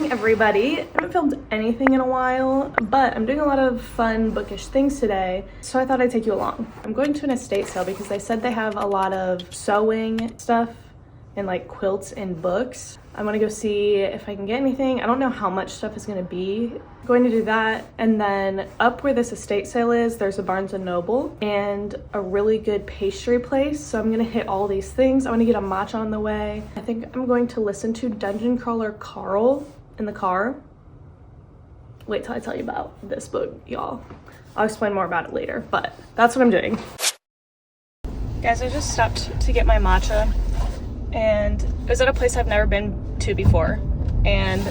morning, everybody. I haven't filmed anything in a while, but I'm doing a lot of fun bookish things today, so I thought I'd take you along. I'm going to an estate sale because they said they have a lot of sewing stuff and like quilts and books. I'm gonna go see if I can get anything. I don't know how much stuff is gonna be. I'm going to do that, and then up where this estate sale is, there's a Barnes & Noble and a really good pastry place, so I'm gonna hit all these things. I wanna get a matcha on the way. I think I'm going to listen to Dungeon Crawler Carl in the car. Wait till I tell you about this book, y'all. I'll explain more about it later, but that's what I'm doing. Guys, I just stopped to get my matcha, and it was at a place I've never been to before, and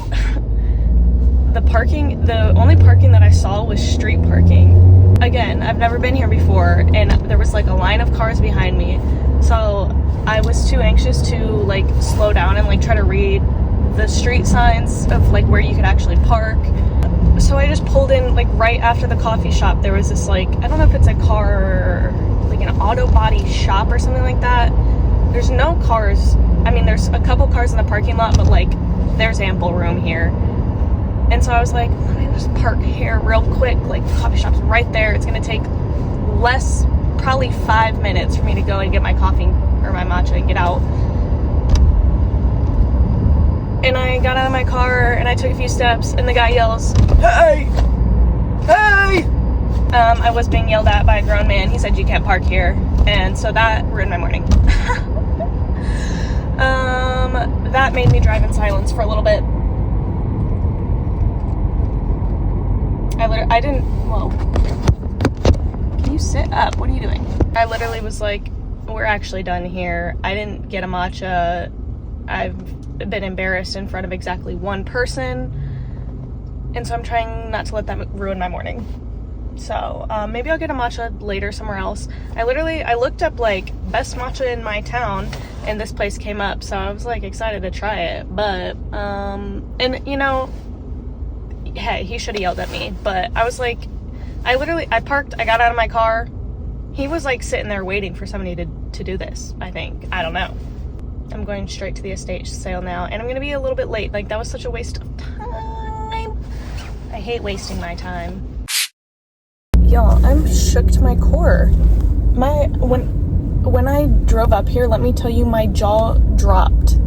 the only parking that I saw was street parking. Again, I've never been here before, and there was like a line of cars behind me, so I was too anxious to like slow down and like try to read the street signs of like where you could actually park. So I just pulled in like right after the coffee shop. There was this like, I don't know if it's a car, like an auto body shop or something like that. There's no cars. I mean, there's a couple cars in the parking lot, but like there's ample room here. And so I was like, let me just park here real quick. Like the coffee shop's right there. It's gonna take less, probably 5 minutes for me to go and get my coffee or my matcha and get out. And I got out of my car and I took a few steps and the guy yells, "Hey! Hey!" I was being yelled at by a grown man. He said, "You can't park here." And so that ruined my morning. That made me drive in silence for a little bit. Can you sit up? What are you doing? I literally was like, we're actually done here. I didn't get a matcha. I've been embarrassed in front of exactly one person. And so I'm trying not to let that ruin my morning. So maybe I'll get a matcha later somewhere else. I looked up like best matcha in my town, and this place came up, so I was like excited to try it. But and you know, hey, he should have yelled at me, but I was like, I parked, I got out of my car. He was like sitting there waiting for somebody to do this, I think. I don't know. I'm going straight to the estate sale now, and I'm gonna be a little bit late. Like, that was such a waste of time. I hate wasting my time. Y'all, I'm shook to my core. When I drove up here, let me tell you, my jaw dropped.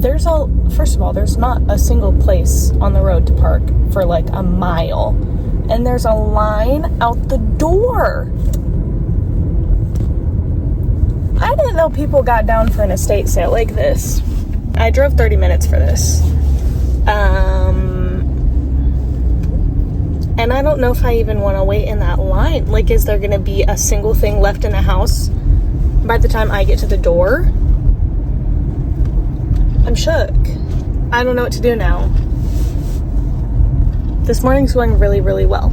First of all, there's not a single place on the road to park for like a mile. And there's a line out the door. I didn't know people got down for an estate sale like this. I drove 30 minutes for this. And I don't know if I even want to wait in that line. Like, is there going to be a single thing left in the house by the time I get to the door? I'm shook. I don't know what to do now. This morning's going really, really well.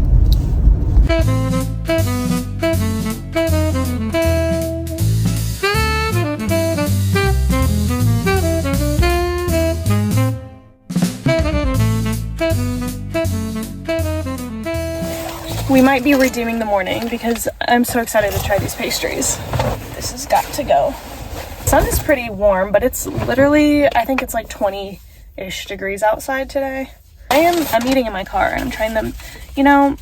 We might be redeeming the morning because I'm so excited to try these pastries. This has got to go. The sun is pretty warm, but it's literally, I think it's like 20-ish degrees outside today. I'm eating in my car, and I'm trying to, you know,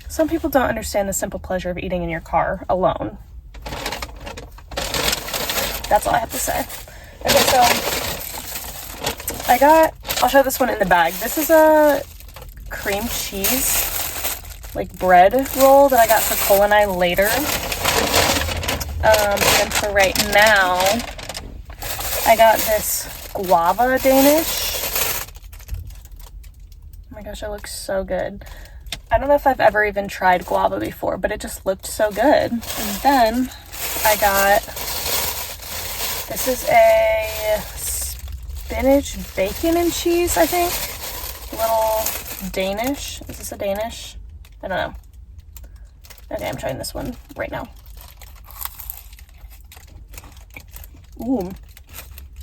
some people don't understand the simple pleasure of eating in your car alone. That's all I have to say. Okay, so I'll show this one in the bag. This is a cream cheese, like bread roll that I got for Cole and I later. And for right now, I got this guava Danish. Oh my gosh, it looks so good. I don't know if I've ever even tried guava before, but it just looked so good. And then I got, this is a spinach bacon and cheese, I think. Little Danish. Is this a Danish? I don't know. Okay, I'm trying this one right now. Ooh.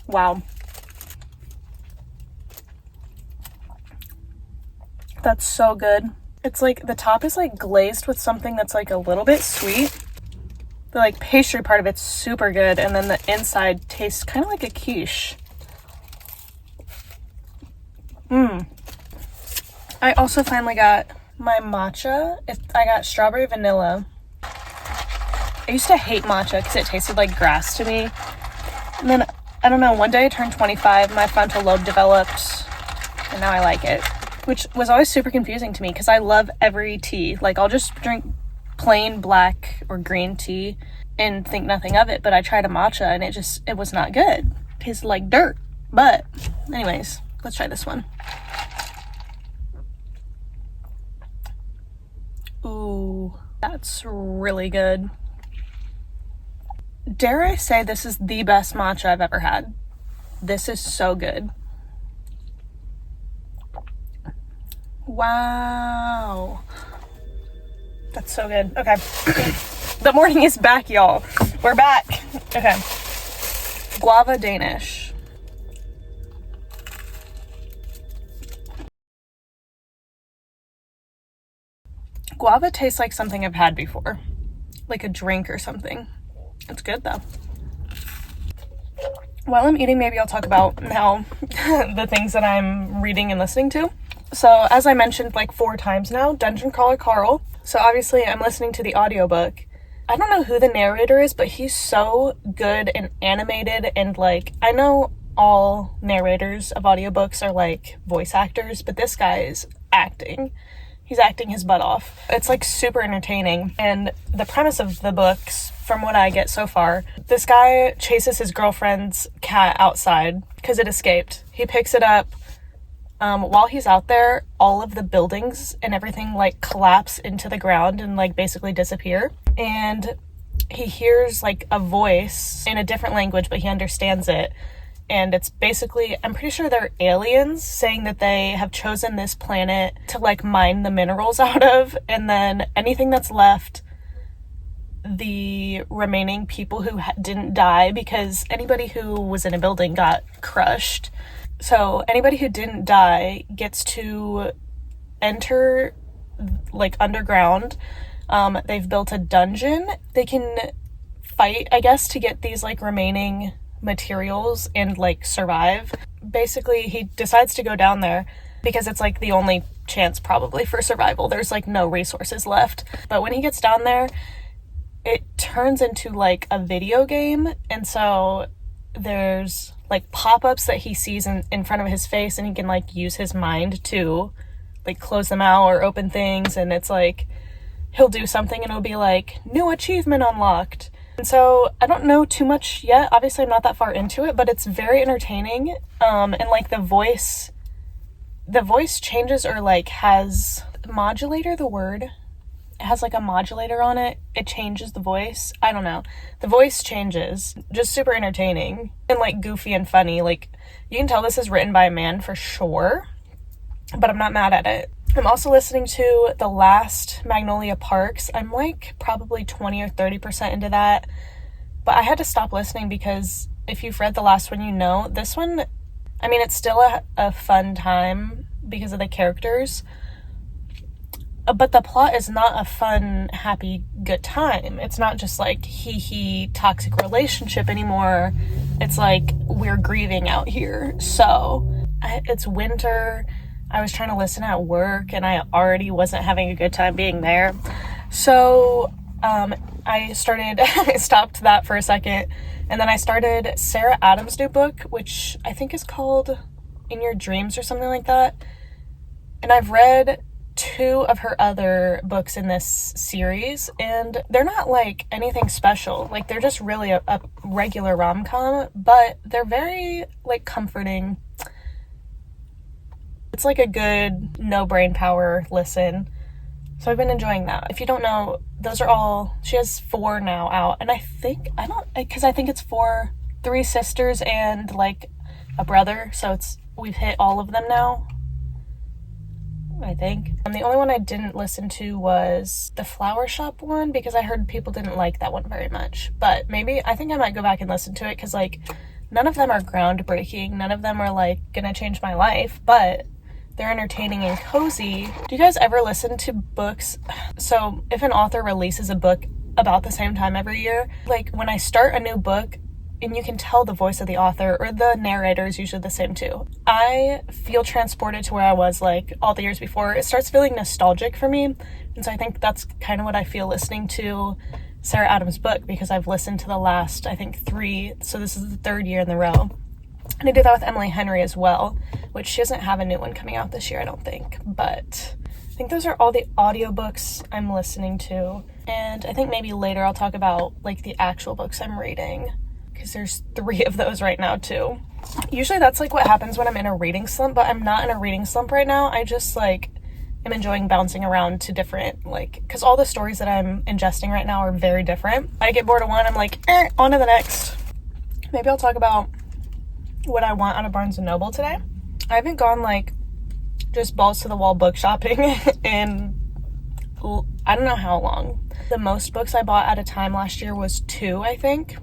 Wow. That's so good. It's like the top is like glazed with something that's like a little bit sweet. The like pastry part of it's super good, and then the inside tastes kind of like a quiche. I also finally got my matcha. I got strawberry vanilla. I used to hate matcha because it tasted like grass to me. And then, I don't know, one day I turned 25, my frontal lobe developed, and now I like it. Which was always super confusing to me because I love every tea. Like, I'll just drink plain black or green tea and think nothing of it. But I tried a matcha and it was not good. It tasted like dirt. But, anyways, let's try this one. Ooh, that's really good. Dare I say this is the best matcha I've ever had. This is so good. Wow. That's so good. Okay. The morning is back, y'all. We're back. Okay. Guava Danish. Guava tastes like something I've had before. Like a drink or something. It's good though. While I'm eating, maybe I'll talk about now the things that I'm reading and listening to. So as I mentioned like 4 times now, Dungeon Crawler Carl. So obviously I'm listening to the audiobook. I don't know who the narrator is, but he's so good and animated, and like, I know all narrators of audiobooks are like voice actors, but this guy is acting. He's acting his butt off. It's like super entertaining. And the premise of the books, from what I get so far, this guy chases his girlfriend's cat outside because it escaped. He picks it up. While he's out there, all of the buildings and everything like collapse into the ground and like basically disappear. And he hears like a voice in a different language, but he understands it. And it's basically, I'm pretty sure they're aliens saying that they have chosen this planet to like mine the minerals out of, and then anything that's left, the remaining people who didn't die, because anybody who was in a building got crushed. So anybody who didn't die gets to enter like underground. They've built a dungeon. They can fight, I guess, to get these like remaining materials and like survive. Basically, he decides to go down there because it's like the only chance probably for survival. There's like no resources left. But when he gets down there, it turns into like a video game, and so there's like pop-ups that he sees in front of his face, and he can like use his mind to like close them out or open things, and it's like he'll do something and it'll be like new achievement unlocked. And so I don't know too much yet. Obviously I'm not that far into it, but it's very entertaining. And like the voice changes, or like has modulator, the word, it has like a modulator on it. It changes the voice. I don't know. The voice changes. Just super entertaining and like goofy and funny. Like you can tell this is written by a man for sure, but I'm not mad at it. I'm also listening to The Last Magnolia Parks. I'm like probably 20 or 30% into that, but I had to stop listening because if you've read the last one, you know, this one, I mean, it's still a fun time because of the characters, but the plot is not a fun, happy, good time. It's not just like hee toxic relationship anymore. It's like we're grieving out here. So it's winter. I was trying to listen at work and I already wasn't having a good time being there. So I stopped that for a second, and then I started Sarah Adams' new book, which I think is called In Your Dreams or something like that. And I've read 2 of her other books in this series, and they're not like anything special. Like they're just really a regular rom-com, but they're very like comforting. It's like a good no brain power listen. So I've been enjoying that. If you don't know, those are all, she has 4 now out. And I think it's 3 sisters and like a brother. So we've hit all of them now, I think. The only one I didn't listen to was the Flower Shop one because I heard people didn't like that one very much. But I think I might go back and listen to it because like none of them are groundbreaking. None of them are like gonna change my life, but they're entertaining and cozy. Do you guys ever listen to books? So if an author releases a book about the same time every year, like when I start a new book, and you can tell the voice of the author, or the narrator is usually the same too. I feel transported to where I was like all the years before. It starts feeling nostalgic for me, and so I think that's kind of what I feel listening to Sarah Adams' book, because I've listened to the last, I think, 3, so this is the 3rd year in a row. And I did that with Emily Henry as well, which she doesn't have a new one coming out this year, I don't think, but I think those are all the audiobooks I'm listening to. And I think maybe later I'll talk about like the actual books I'm reading, because there's 3 of those right now too. Usually that's like what happens when I'm in a reading slump, but I'm not in a reading slump right now. I just like am enjoying bouncing around to different, like, because all the stories that I'm ingesting right now are very different. I get bored of one, I'm like, on to the next. Maybe I'll talk about what I want out of Barnes & Noble today. I haven't gone like just balls to the wall book shopping in I don't know how long. The most books I bought at a time last year was 2, I think.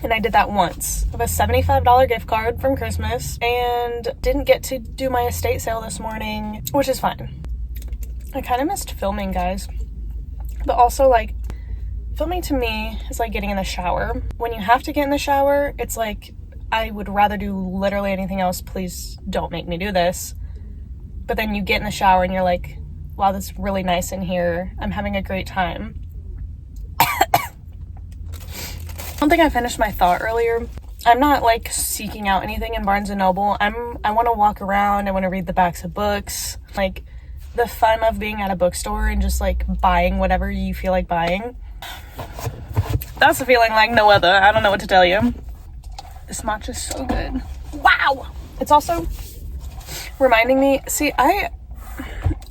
And I did that once. I have a $75 gift card from Christmas and didn't get to do my estate sale this morning, which is fine. I kind of missed filming, guys. But also, like, filming to me is like getting in the shower. When you have to get in the shower, it's like, I would rather do literally anything else. Please don't make me do this. But then you get in the shower and you're like, wow, this is really nice in here. I'm having a great time. I don't think I finished my thought earlier. I'm not like seeking out anything in Barnes & Noble. I want to walk around. I want to read the backs of books. Like, the fun of being at a bookstore and just like buying whatever you feel like buying. That's a feeling like no other. I don't know what to tell you. This matcha is so good. Wow! It's also reminding me, see, I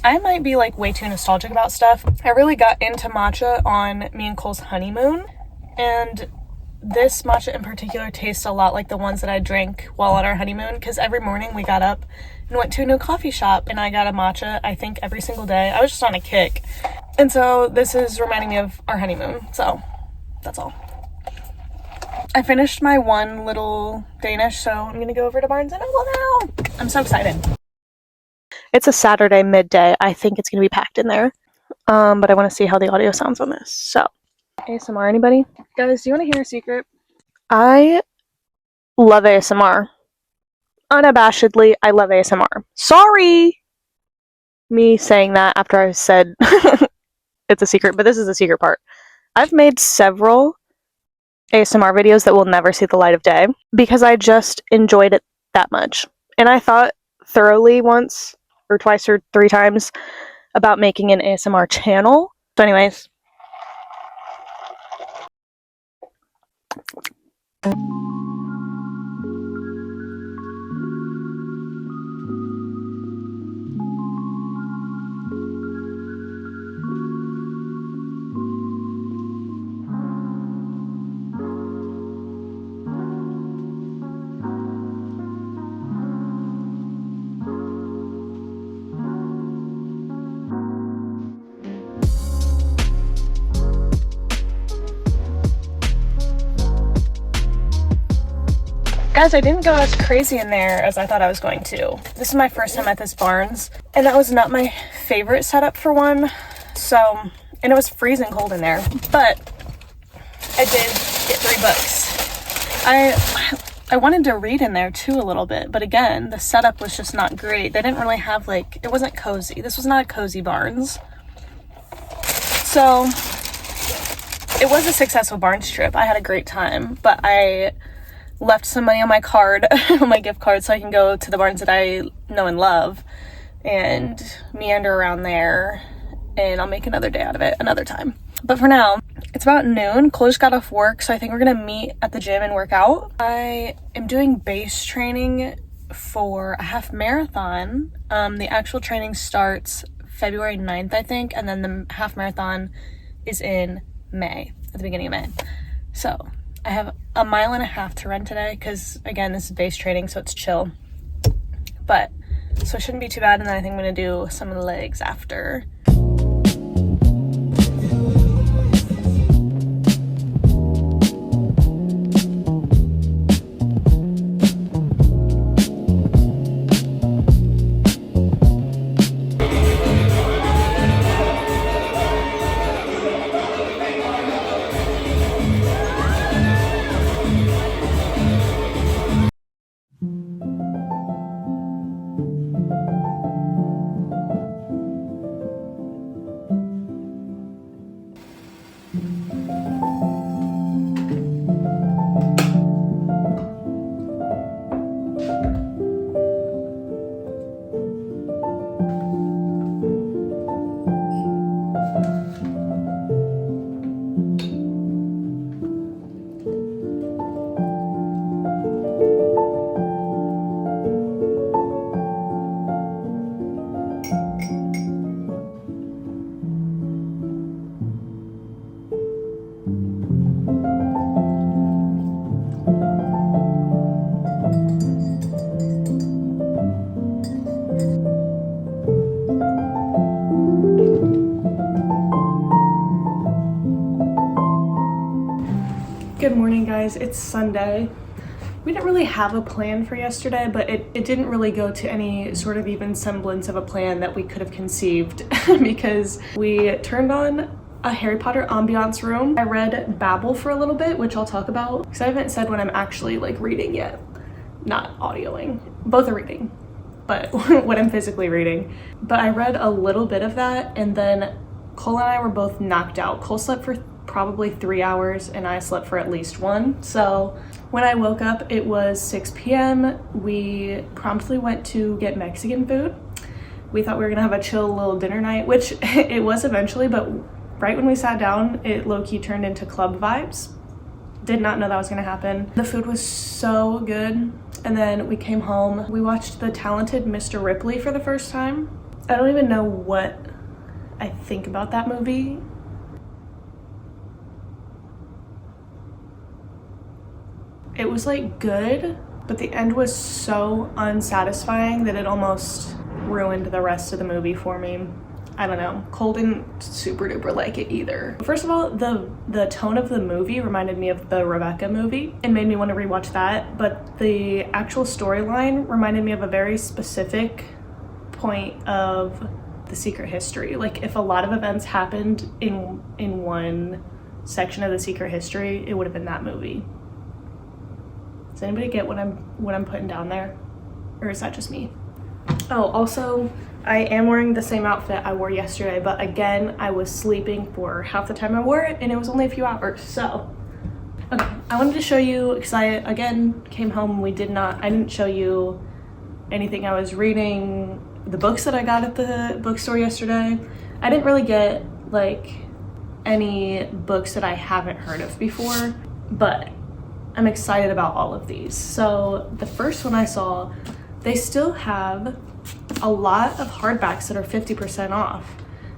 might be like way too nostalgic about stuff. I really got into matcha on me and Cole's honeymoon, and this matcha in particular tastes a lot like the ones that I drank while on our honeymoon, because every morning we got up and went to a new coffee shop and I got a matcha, I think, every single day. I was just on a kick. And so this is reminding me of our honeymoon. So that's all. I finished my one little Danish, so I'm gonna go over to Barnes & Noble now. I'm so excited. It's a Saturday midday. I think it's gonna be packed in there. But I want to see how the audio sounds on this. So, ASMR, anybody? Guys, do you want to hear a secret? I love ASMR. Unabashedly, I love ASMR. Sorry! Me saying that after I said it's a secret, but this is the secret part. I've made several ASMR videos that will never see the light of day because I just enjoyed it that much. And I thought thoroughly once or twice or 3 times about making an ASMR channel. So anyways. Guys, I didn't go as crazy in there as I thought I was going to. This is my first time at this Barnes, and that was not my favorite setup for one. So, and it was freezing cold in there, but I did get 3 books. I wanted to read in there too a little bit, but again, the setup was just not great. They didn't really have like, it wasn't cozy. This was not a cozy Barnes. So, it was a successful Barnes trip. I had a great time, but I left some money on my card, on my gift card, so I can go to the Barnes that I know and love and meander around there, and I'll make another day out of it another time. But for now, it's about noon. Cole just got off work, so I think we're gonna meet at the gym and work out. I am doing base training for a half marathon. The actual training starts February 9th, I think, and then the half marathon is in May, at the beginning of May. So I have a 1.5 miles to run today because, again, this is base training, so it's chill. But, so it shouldn't be too bad, and then I think I'm going to do some of the legs after. Good morning, guys. It's Sunday. We didn't really have a plan for yesterday, but it didn't really go to any sort of even semblance of a plan that we could have conceived because we turned on a Harry Potter ambiance room. I read Babel for a little bit, which I'll talk about because I haven't said when I'm actually like reading yet. Not audioing. Both are reading, but what I'm physically reading. But I read a little bit of that, and then Cole and I were both knocked out. Cole slept for probably 3 hours and I slept for at least 1. So when I woke up, it was 6 p.m. We promptly went to get Mexican food. We thought we were gonna have a chill little dinner night, which it was eventually, but right when we sat down, it low-key turned into club vibes. Did not know that was gonna happen. The food was so good. And then we came home. We watched The Talented Mr. Ripley for the first time. I don't even know what I think about that movie. It was like good, but the end was so unsatisfying that it almost ruined the rest of the movie for me. I don't know. Cole didn't super duper like it either. First of all, the tone of the movie reminded me of the Rebecca movie and made me want to rewatch that, but the actual storyline reminded me of a very specific point of The Secret History. Like if a lot of events happened in one section of The Secret History, it would have been that movie. Does anybody get what I'm putting down there? Or is that just me? Oh, also, I am wearing the same outfit I wore yesterday, but again, I was sleeping for half the time I wore it, and it was only a few hours, so. Okay, I wanted to show you, because I, again, came home, I didn't show you anything I was reading, the books that I got at the bookstore yesterday. I didn't really get, like, any books that I haven't heard of before, but I'm excited about all of these. So the first one I saw, they still have a lot of hardbacks that are 50% off.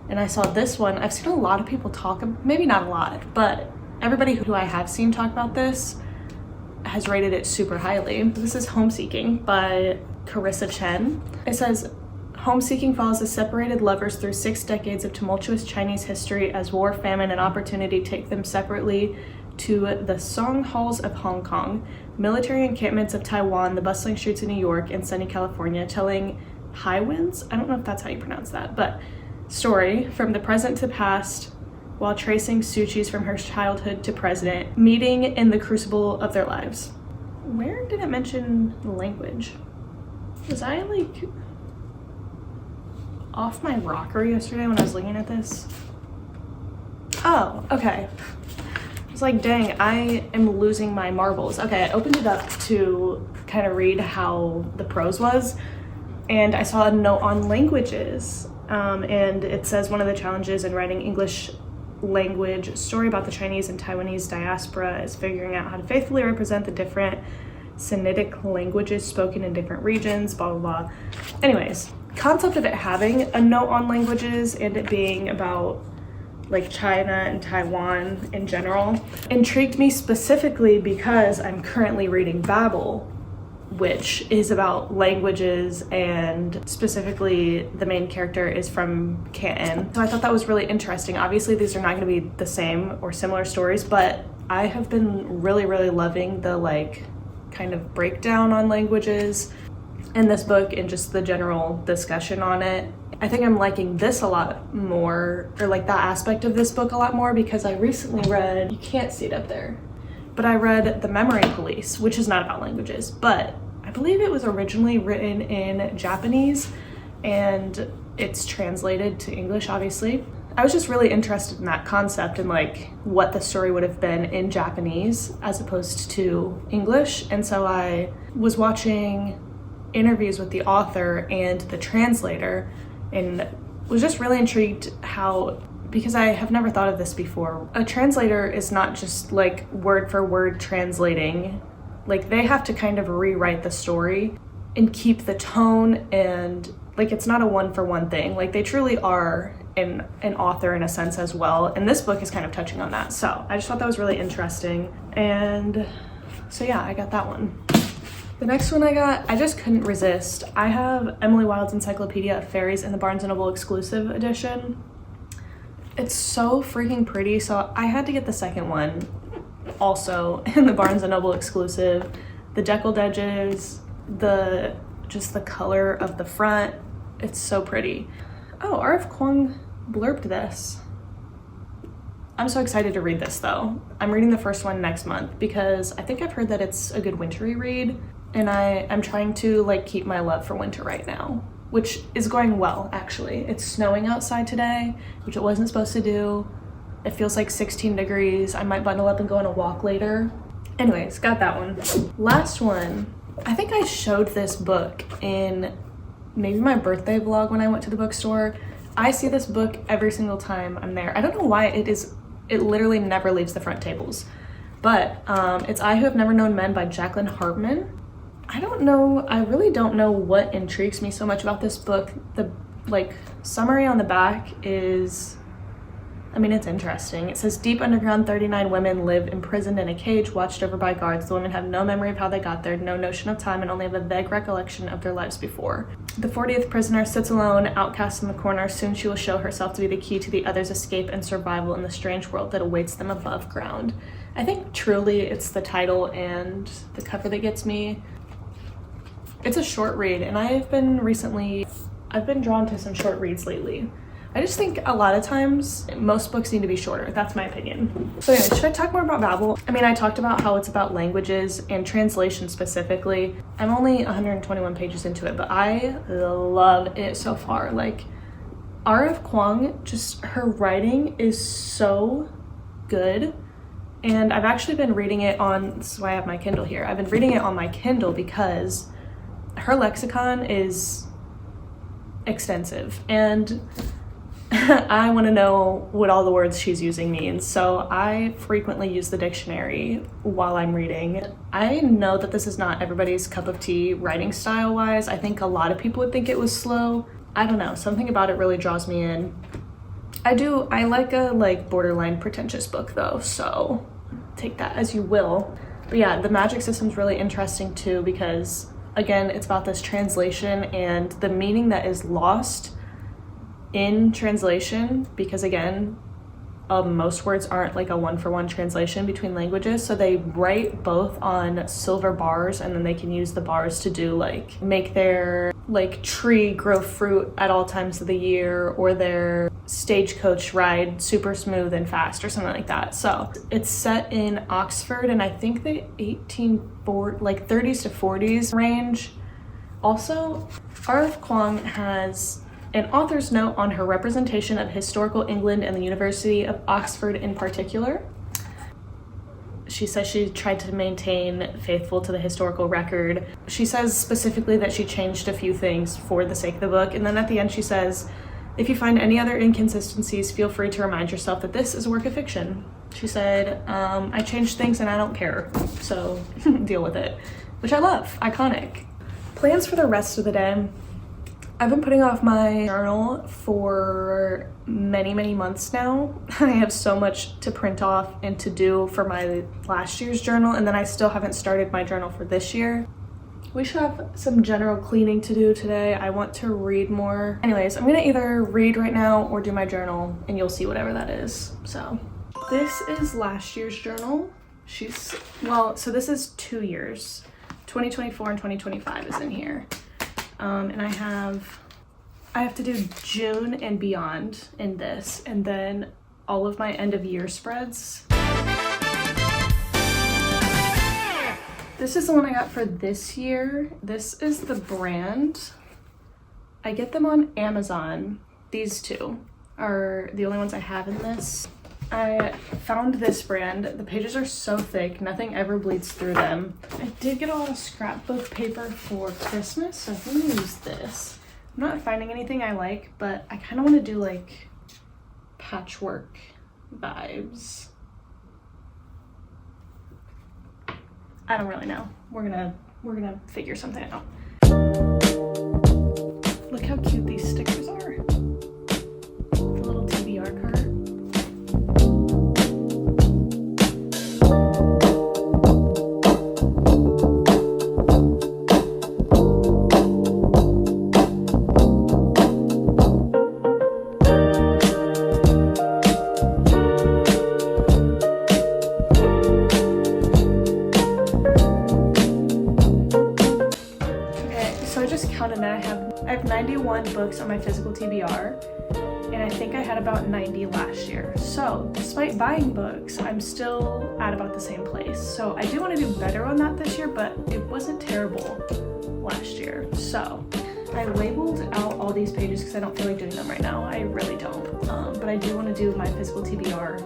And I saw this one. I've seen a lot of people talk, maybe not a lot, but everybody who I have seen talk about this has rated it super highly. This is Homeseeking by Carissa Chen. It says, Homeseeking follows the separated lovers through 6 decades of tumultuous Chinese history as war, famine, and opportunity take them separately to the Song Halls of Hong Kong, military encampments of Taiwan, the bustling streets of New York, and sunny California, telling High Winds, I don't know if that's how you pronounce that, but story from the present to past while tracing Suchi's from her childhood to present, meeting in the crucible of their lives. Where did it mention the language? Was I like off my rocker yesterday when I was looking at this? Oh, okay. I was like, dang, I am losing my marbles. Okay, I opened it up to kind of read how the prose was, and I saw a note on languages, and it says one of the challenges in writing English language story about the Chinese and Taiwanese diaspora is figuring out how to faithfully represent the different Sinitic languages spoken in different regions, blah, blah, blah. Anyways, concept of it having a note on languages and it being about like China and Taiwan in general intrigued me specifically because I'm currently reading Babel, which is about languages, and specifically the main character is from Canton. So I thought that was really interesting. Obviously these are not going to be the same or similar stories, but I have been really loving the like kind of breakdown on languages in this book and just the general discussion on it. I think I'm liking this a lot more, or like that aspect of this book a lot more, because I recently read, you can't see it up there, but I read The Memory Police, which is not about languages, but I believe it was originally written in Japanese and it's translated to English, obviously. I was just really interested in that concept and like what the story would have been in Japanese as opposed to English. And so I was watching interviews with the author and the translator and was just really intrigued how, because I have never thought of this before, a translator is not just like word for word translating. Like they have to kind of rewrite the story and keep the tone, and like it's not a one-for-one thing. Like they truly are an author in a sense as well, and this book is kind of touching on that. So I just thought that was really interesting, and so yeah, I got that one. The next one I got, I just couldn't resist. I have Emily Wilde's Encyclopedia of Fairies in the Barnes & Noble exclusive edition. It's so freaking pretty, so I had to get the second one also in the Barnes & Noble exclusive. The deckled edges, just the color of the front, it's so pretty. Oh, R.F. Kuang blurbed this. I'm so excited to read this though. I'm reading the first one next month because I think I've heard that it's a good wintry read, and I'm trying to like keep my love for winter right now, which is going well actually. It's snowing outside today, which it wasn't supposed to do. It feels like 16 degrees. I might bundle up and go on a walk later. Anyways, got that one. Last one. I think I showed this book in maybe my birthday vlog when I went to the bookstore. I see this book every single time I'm there. I don't know why it literally never leaves the front tables. But it's I Who Have Never Known Men by Jacqueline Hartman. I really don't know what intrigues me so much about this book. The like summary on the back is, I mean, it's interesting. It says, deep underground, 39 women live imprisoned in a cage, watched over by guards. The women have no memory of how they got there, no notion of time, and only have a vague recollection of their lives before. The 40th prisoner sits alone, outcast in the corner. Soon she will show herself to be the key to the others' escape and survival in the strange world that awaits them above ground. I think truly it's the title and the cover that gets me. It's a short read, and I've been drawn to some short reads lately. I just think a lot of times most books need to be shorter. That's my opinion. So anyway, should I talk more about Babel? I mean, I talked about how it's about languages and translation specifically. I'm only 121 pages into it, but I love it so far. Like, R.F. Kuang, just her writing is so good. And I've actually been reading it on, this is why I have my Kindle here. I've been reading it on my Kindle because her lexicon is extensive, and I want to know what all the words she's using means, so I frequently use the dictionary while I'm reading. I know that this is not everybody's cup of tea writing style wise. I think a lot of people would think it was slow. I don't know, something about it really draws me in. I like a borderline pretentious book though, so take that as you will. But yeah, the magic system's really interesting too, because again, it's about this translation and the meaning that is lost in translation, because again, most words aren't like a one-for-one translation between languages, so they write both on silver bars, and then they can use the bars to do make their tree grow fruit at all times of the year, or their stagecoach ride super smooth and fast, or something like that. So it's set in Oxford, and I think the 30s to 40s range. Also, R.F. Kuang has an author's note on her representation of historical England and the University of Oxford in particular. She says she tried to maintain faithful to the historical record. She says specifically that she changed a few things for the sake of the book, and then at the end she says, if you find any other inconsistencies, feel free to remind yourself that this is a work of fiction. She said, I changed things and I don't care, so deal with it, which I love. Iconic. Plans for the rest of the day. I've been putting off my journal for many months now. I have so much to print off and to do for my last year's journal, and then I still haven't started my journal for this year. We should have some general cleaning to do today. I want to read more. Anyways, I'm gonna either read right now or do my journal, and you'll see whatever that is. So this is last year's journal. So this is 2 years. 2024 and 2025 is in here. And I have to do June and beyond in this, and then all of my end of year spreads. This is the one I got for this year. This is the brand. I get them on Amazon. These two are the only ones I have in this. I found this brand. The pages are so thick, nothing ever bleeds through them. I did get a lot of scrapbook paper for Christmas, so I'm gonna use this. I'm not finding anything I like, but I kind of want to do patchwork vibes. I don't really know. We're gonna figure something out. Look how cute these stickers are. The little TBR card. I have 91 books on my physical TBR, and I think I had about 90 last year. So despite buying books, I'm still at about the same place. So I do want to do better on that this year, but it wasn't terrible last year. So I labeled out all these pages because I don't feel like doing them right now. I really don't. But I do want to do my physical TBR.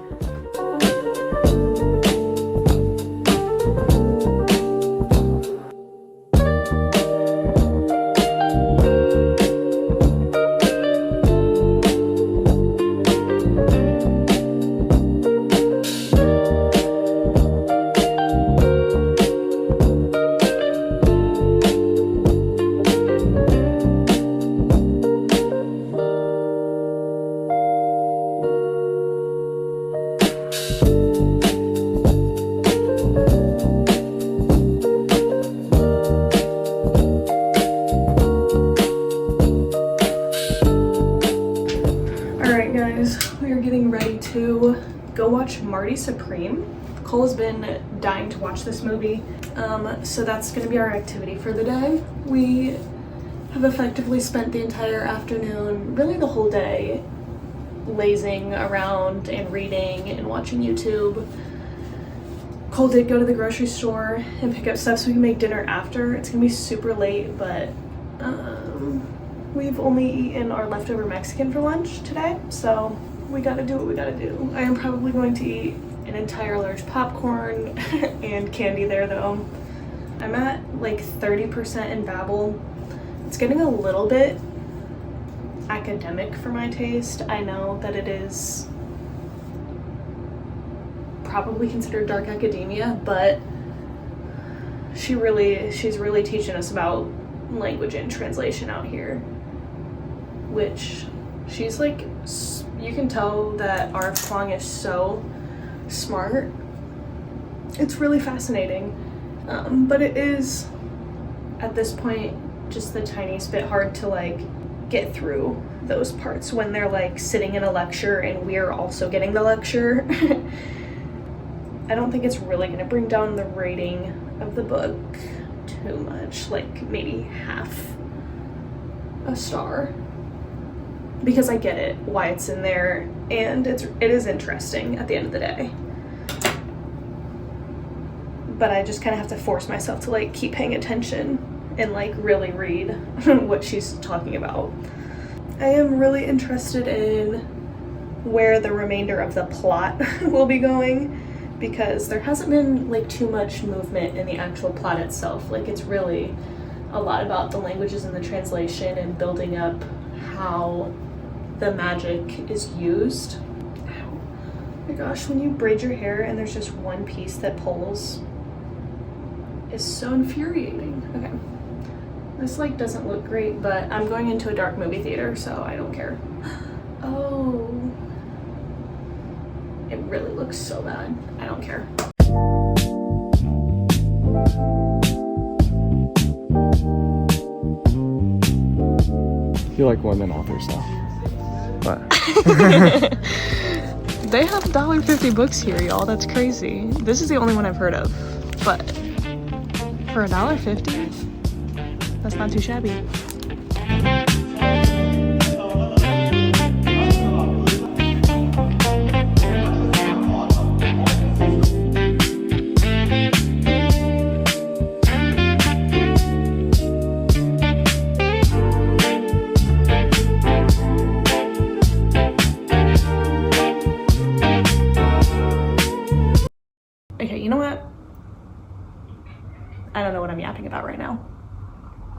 We are getting ready to go watch Marty Supreme. Cole has been dying to watch this movie, so that's going to be our activity for the day. We have effectively spent the entire afternoon, really the whole day, lazing around and reading and watching YouTube. Cole did go to the grocery store and pick up stuff so we can make dinner after. It's going to be super late, but we've only eaten our leftover Mexican for lunch today, so we gotta do what we gotta do. I am probably going to eat an entire large popcorn and candy there though. I'm at like 30% in Babbel. It's getting a little bit academic for my taste. I know that it is probably considered dark academia, but she's really teaching us about language and translation out here, which she's like, you can tell that our Kwong is so smart. It's really fascinating, but it is at this point just the tiniest bit hard to like get through those parts when they're like sitting in a lecture and we're also getting the lecture. I don't think it's really going to bring down the rating of the book too much, like maybe half a star, because I get it why it's in there and it is interesting at the end of the day, but I just kind of have to force myself to like keep paying attention and like really read what she's talking about. I am really interested in where the remainder of the plot will be going, because there hasn't been like too much movement in the actual plot itself. Like it's really a lot about the languages and the translation and building up how the magic is used. Ow. Oh my gosh, when you braid your hair and there's just one piece that pulls, it's so infuriating. Okay, this like doesn't look great, but I'm going into a dark movie theater, so I don't care. Oh, it really looks so bad. I don't care. I feel like women authors now. But they have $1.50 books here, y'all. That's crazy. This is the only one I've heard of, but for $1.50, that's not too shabby. Okay, you know what? I don't know what I'm yapping about right now.